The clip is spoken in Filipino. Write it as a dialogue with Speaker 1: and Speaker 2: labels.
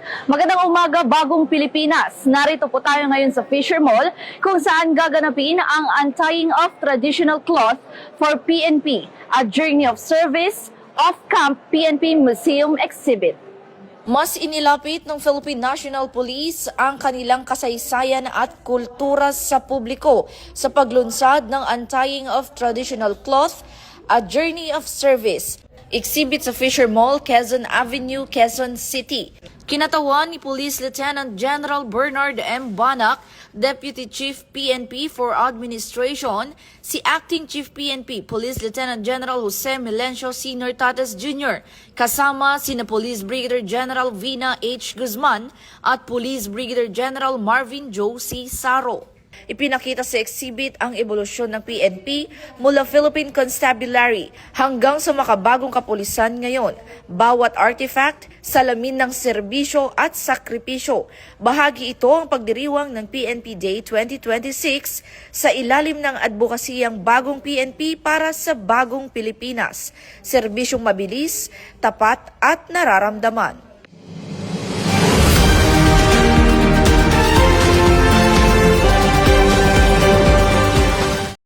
Speaker 1: Magandang umaga, Bagong Pilipinas. Narito po tayo ngayon sa Fisher Mall kung saan gaganapin ang Untying of Traditional Cloth for PNP, a Journey of Service Off-Camp PNP Museum Exhibit.
Speaker 2: Mas inilapit ng Philippine National Police ang kanilang kasaysayan at kultura sa publiko sa paglunsad ng Untying of Traditional Cloth, a Journey of Service exhibit sa Fisher Mall, Quezon Avenue, Quezon City. Kinatawan ni Police Lieutenant General Bernard M. Banac, Deputy Chief PNP for Administration, si Acting Chief PNP Police Lieutenant General Jose Melencio Sr. Tates Jr., kasama sina Police Brigadier General Vina H. Guzman at Police Brigadier General Marvin Joe C. Saro. Ipinakita sa exhibit ang ebolusyon ng PNP mula Philippine Constabulary hanggang sa makabagong kapulisan ngayon. Bawat artifact, salamin ng serbisyo at sakripisyo. Bahagi ito ang pagdiriwang ng PNP Day 2026 sa ilalim ng advokasiyang Bagong PNP para sa Bagong Pilipinas. Serbisyong mabilis, tapat at nararamdaman.